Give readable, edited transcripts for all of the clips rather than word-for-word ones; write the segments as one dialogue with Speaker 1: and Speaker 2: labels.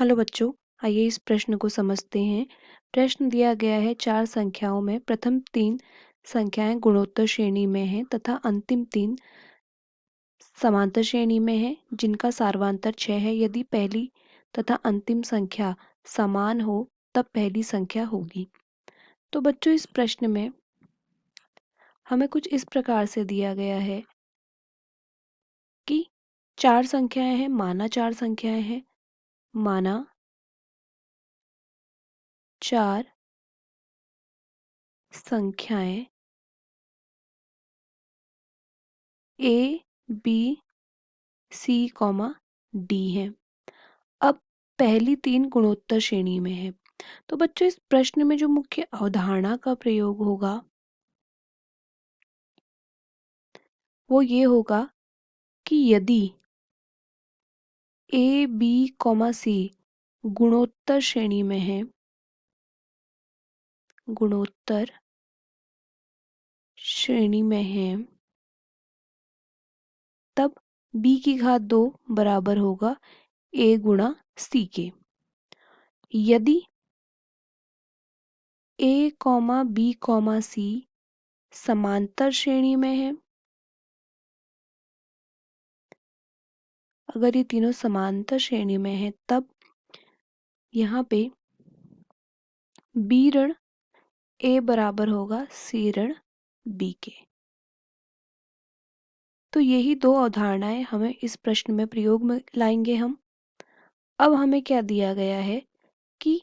Speaker 1: Hello बच्चों, आइए इस प्रश्न को समझते हैं। प्रश्न दिया गया है 4 संख्याओं में प्रथम 3 संख्याएं गुणोत्तर श्रेणी में हैं तथा अंतिम 3 समांतर श्रेणी में हैं, जिनका सार्वंतर 6 है। यदि पहली तथा अंतिम संख्या समान हो तब पहली संख्या होगी। तो बच्चों, इस प्रश्न में हमें कुछ इस प्रकार से दिया गया है कि 4 संख्याएं हैं, माना 4 संख्याएं हैं, माना 4 संख्याएं ए, बी, सी, डी है। अब पहली 3 गुणोत्तर श्रेणी में है। तो बच्चों, इस प्रश्न में जो मुख्य अवधारणा का प्रयोग होगा वो ये होगा कि यदि ए, बी, सी गुणोत्तर श्रेणी में है, गुणोत्तर श्रेणी में है, तब b की घात 2 बराबर होगा a गुणा c के। यदि a, b, c समांतर श्रेणी में है, अगर ये तीनों समांतर श्रेणी में है, तब यहाँ पे b ऋण a बराबर होगा c ऋण b के। तो यही दो अवधारणाएं हमें इस प्रश्न में प्रयोग में लाएंगे हम। अब हमें क्या दिया गया है कि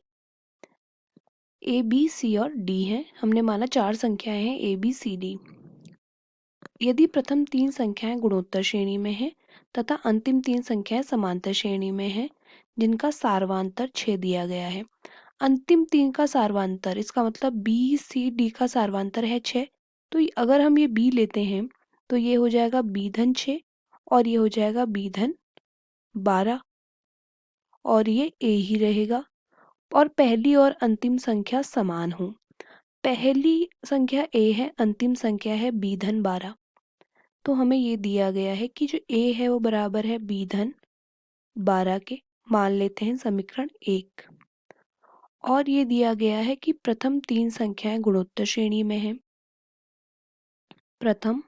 Speaker 1: ए, बी, सी और डी हैं। हमने माना 4 संख्याएं हैं ए, बी, सी, डी। यदि प्रथम 3 संख्याएं गुणोत्तर श्रेणी में हैं तथा अंतिम 3 संख्याएं समांतर श्रेणी में हैं, जिनका सार्वंतर 6 दिया गया है। अंतिम 3 का सार्वंतर, इसका मतलब बी, सी, डी का सार्वंतर है 6। तो अगर हम ये बी लेते हैं तो ये हो जाएगा बी धन 6 और ये हो जाएगा बी धन 12 और ये ए ही रहेगा। और पहली और अंतिम संख्या समान हो। पहली संख्या ए है, अंतिम संख्या है बी धन 12। तो हमें ये दिया गया है कि जो ए है वो बराबर है बी धन 12 के। मान लेते हैं समीकरण 1। और ये दिया गया है कि प्रथम 3 संख्याएं गुणोत्तर श्रेणी में हैं। प्रथम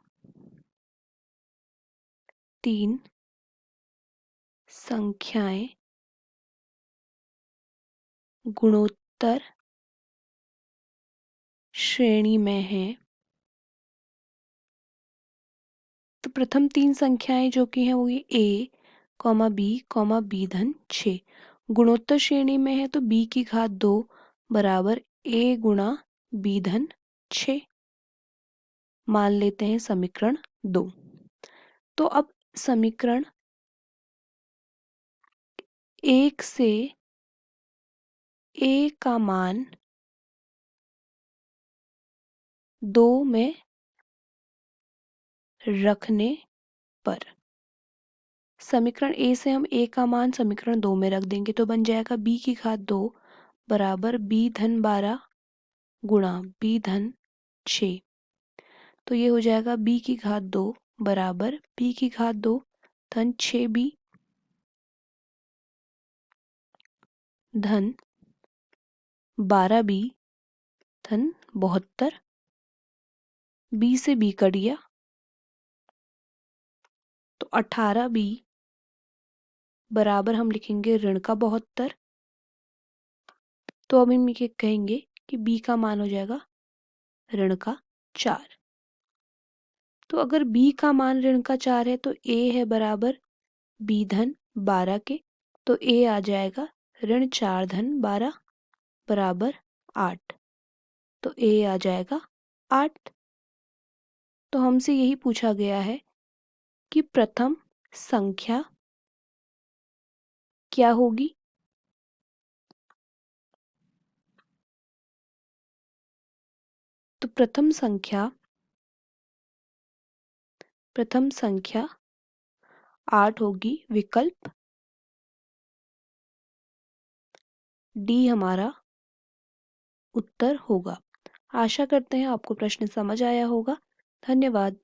Speaker 1: 3 संख्याएं गुणोत्तर श्रेणी में हैं। तो प्रथम 3 संख्याएं जो कि हैं वो ये ए, बी धन 6 गुणोत्तर श्रेणी में है। तो b की घात 2 बराबर a गुणा b धन 6। मान लेते हैं समीकरण 2। तो अब समीकरण 1 से a का मान 2 में रखने पर, समीकरण ए से हम a का मान समीकरण 2 में रख देंगे तो बन जाएगा b की घात 2 बराबर b धन 12 गुणा b धन 6। तो ये हो जाएगा b की घात 2 बराबर b की घात 2 धन 6b धन 12b धन 72। b से b कट गया तो 18b बराबर हम लिखेंगे ऋण का 72। तो अब हम ये कहेंगे कि b का मान हो जाएगा ऋण का 4। तो अगर b का मान ऋण का 4 है तो a है बराबर b धन 12 के। तो a आ जाएगा ऋण 4 धन 12 बराबर 8। तो a आ जाएगा 8। तो हमसे यही पूछा गया है कि प्रथम संख्या क्या होगी। तो प्रथम संख्या 8 होगी। विकल्प डी हमारा उत्तर होगा। आशा करते हैं आपको प्रश्न समझ आया होगा। धन्यवाद।